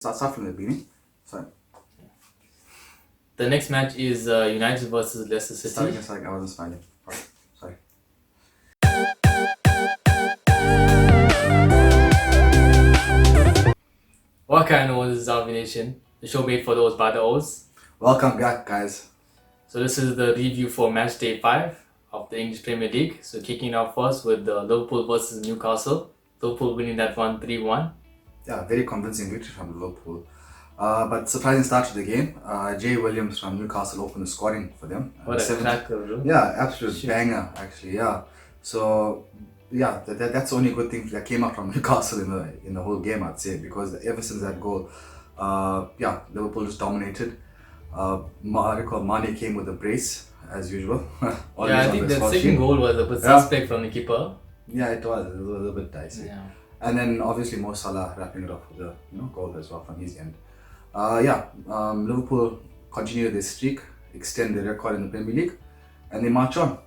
Start from the beginning. Sorry. The next match is United versus Leicester City. Starting just like I wasn't smiling. Sorry. What I know is ZARV Nation, the show made for those by the O's. Welcome back, guys. So this is the review for match day 5 of the English Premier League. So kicking off first with Liverpool versus Newcastle. Liverpool winning that one 3-1. Yeah, very convincing victory from Liverpool. But surprising start to the game. Jay Williams from Newcastle opened the scoring for them. What a cracker, bro. Yeah, absolute banger, actually. Yeah. So yeah, that's the only good thing that came out from Newcastle in the whole game, I'd say, because ever since that goal, Liverpool just dominated. Mane came with a brace as usual. Yeah, I think the second goal was a bit suspect from the keeper. Yeah, it was a little bit dicey. Yeah. And then obviously Mo Salah wrapping it up with the goal as well from his end. Liverpool continue their streak, extend their record in the Premier League, and they march on.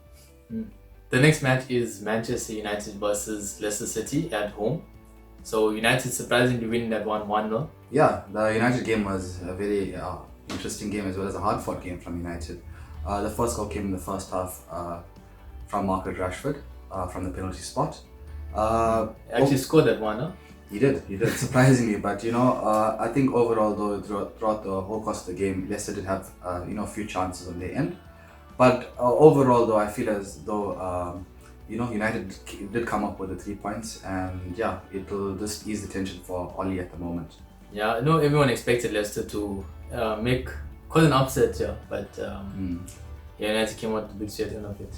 The next match is Manchester United versus Leicester City at home. So United surprisingly winning that 1-0. Yeah, the United game was a very interesting game as well as a hard-fought game from United. The first goal came in the first half from Marcus Rashford from the penalty spot. Actually scored that one, huh? He did, surprisingly. But I think overall, though, throughout the whole course of the game, Leicester did have a few chances on their end. But overall, though, I feel as though United did come up with the 3 points, and yeah, it will just ease the tension for Oli at the moment. Yeah, I know everyone expected Leicester to make quite an upset, yeah, but United came out with the big shit end of it.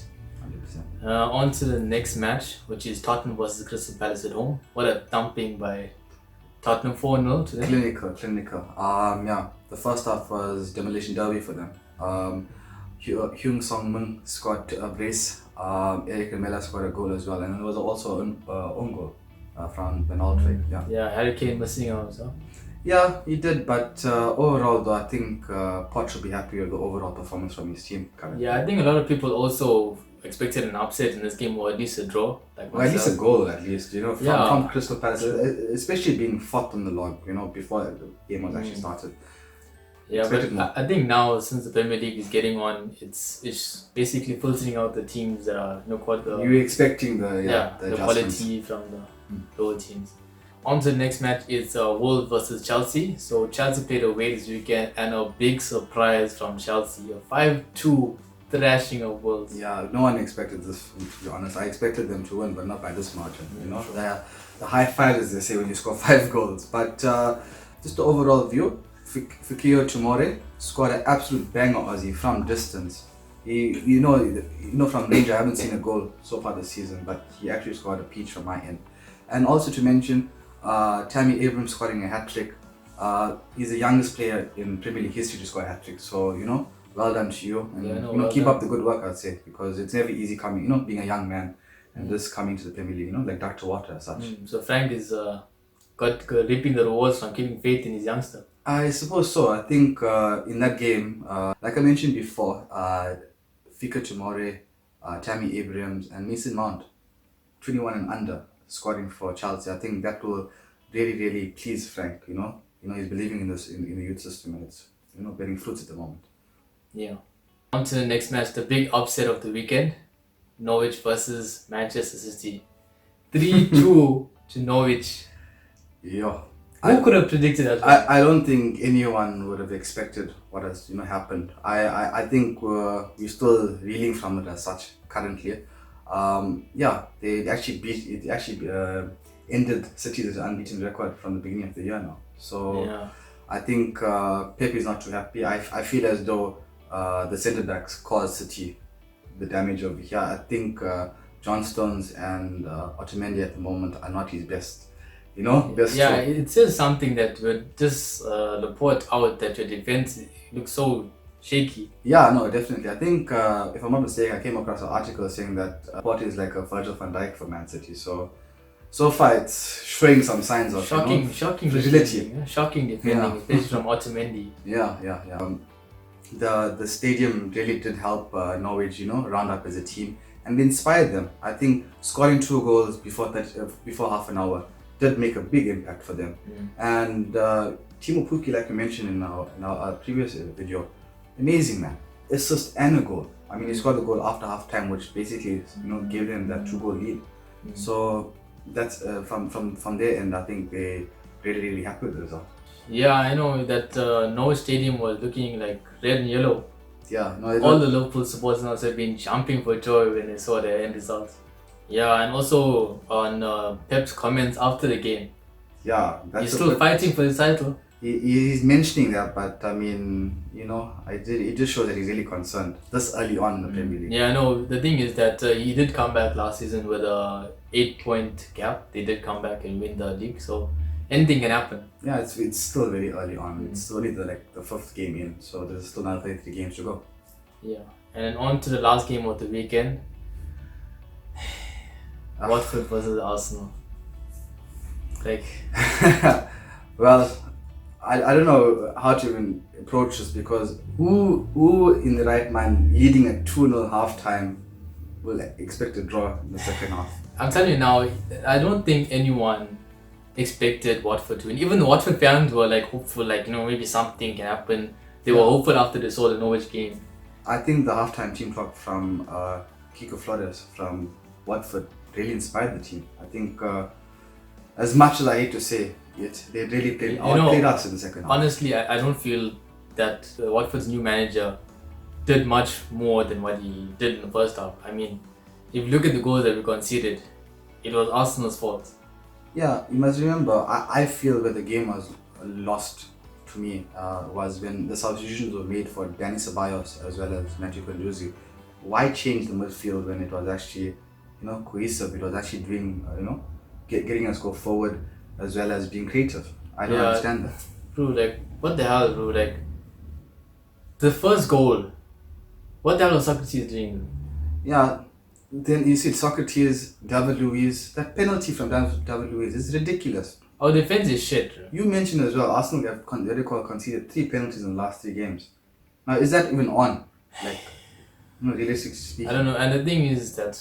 100%. On to the next match, which is Tottenham versus Crystal Palace at home. What a thumping by Tottenham, 4-0 today. Clinical. The first half was demolition derby for them. Hyung Sung-min scored a brace. Eric Lamela scored a goal as well, and there was also an own goal from Ben Aldridge. Yeah, Harry Kane missing out. So. Yeah, he did, but overall, though, I think Poch will be happy with the overall performance from his team currently. Yeah, I think a lot of people also expected an upset in this game, or at least a draw. At least a goal, at least, from Crystal Palace, especially being fourth on the log, before the game was actually started. Yeah, but I think now, since the Premier League is getting on, it's basically filtering out the teams that are you're expecting the quality from the lower teams. On to the next match is Wolves versus Chelsea. So Chelsea played away this weekend, and a big surprise from Chelsea, a 5-2 thrashing of Wolves. Yeah, no one expected this, to be honest. I expected them to win, but not by this margin. The high five, as they say, when you score 5 goals. But just the overall view, Fikayo Tomori scored an absolute banger Aussie from distance. He, from range, I haven't seen a goal so far this season, but he actually scored a peach from my end. And also to mention, Tammy Abraham scoring a hat-trick. He's the youngest player in Premier League history to score a hat-trick, so well done to you, and keep up the good work, I'd say, because it's never easy coming, being a young man and just coming to the Premier League, like Dr. Water as such. So Frank is reaping the rewards from keeping faith in his youngster. I suppose so. I think in that game, like I mentioned before, Fikayo Tomori, Tammy Abrahams and Mason Mount, 21 and under, scoring for Chelsea. I think that will really, really please Frank. He's believing in this in the youth system, and it's bearing fruits at the moment. Yeah. On to the next match, the big upset of the weekend, Norwich versus Manchester City. 3-2 to Norwich. Yeah. Who could have predicted that? I don't think anyone would have expected what has happened. I think we're still reeling from it as such currently. They actually ended City's unbeaten record from the beginning of the year now. So I think Pep is not too happy. I feel as though the centre backs caused City the damage over here. I think John Stones and Otamendi at the moment are not his best. It says something that would just report out that your defense looks so shaky. Yeah, no, definitely. I think, if I'm not mistaken, I came across an article saying that Port is like a Virgil van Dijk for Man City. So far it's showing some signs of shocking fragility. Shocking defending, especially from Otamendi. Yeah. The stadium really did help Norwich, round up as a team and inspired them. I think scoring 2 goals before half an hour did make a big impact for them. And Timo Pukki, like you mentioned in our previous video, amazing man, assist and a goal. I mean, he scored the goal after half time, which basically gave them that 2-goal lead. So that's from their end, I think they really happy with the result. Yeah, I know that Norwich Stadium was looking like red and yellow. Yeah, no, all the Liverpool supporters have been jumping for joy when they saw the end result. Yeah, and also on Pep's comments after the game. Yeah, he's still fighting for the title. He's mentioning that, but I mean, it just shows that he's really concerned this early on in the Premier League. Yeah, no, the thing is that he did come back last season with a 8-point gap. They did come back and win the league, so anything can happen. Yeah, it's still very early on. It's only the 5th game in, so there's still another 33 games to go. Yeah, and then on to the last game of the weekend. Watford versus Arsenal. Well, I don't know how to even approach this, because who in the right mind leading at 2-0 halftime will expect a draw in the second half? I'm telling you now, I don't think anyone expected Watford to win. Even the Watford fans were hopeful, maybe something can happen. They were hopeful after they saw the Norwich game. I think the halftime team talk from Kiko Flores from Watford really inspired the team. I think as much as I hate to say it, they really played us in the second half. Honestly, I don't feel that Watford's new manager did much more than what he did in the first half. I mean, if you look at the goals that we conceded, it was Arsenal's fault. Yeah, you must remember, I feel that the game was lost to me was when the substitutions were made for Danny Ceballos as well as Matthew Kunduzi. Why change the midfield when it was actually cohesive? It was actually doing getting us go forward as well as being creative. I don't understand that. Bro, what the hell, bro? The first goal, what the hell was Socrates doing? Yeah, then you see Socrates, David Luiz. That penalty from David Luiz is ridiculous. Our defense is shit. Bro. You mentioned as well, Arsenal have conceded 3 penalties in the last 3 games. Now, is that even on? Realistically speaking. I don't know. And the thing is that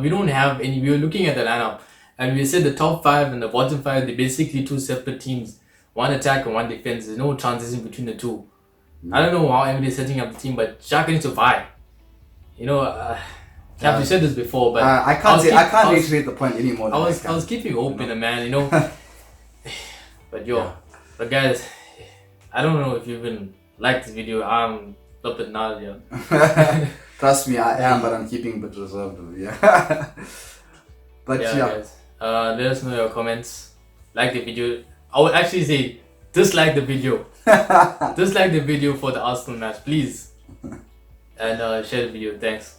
we don't have any. We were looking at the lineup, and we said the top 5 and the bottom 5, they're basically 2 separate teams. One attack and one defense. There's no transition between the two. I don't know how everybody's setting up the team, but Xhaka needs to buy. Cap, you said this before, but I can't reiterate the point anymore. I was keeping open, man. But but guys, I don't know if you even like this video. I'm a bit nausea. Trust me, I am, but I'm keeping a bit reserved. Yeah. But guys, let us know your comments. Like the video. I would actually say dislike the video. Dislike the video for the Arsenal match, please. And share the video. Thanks.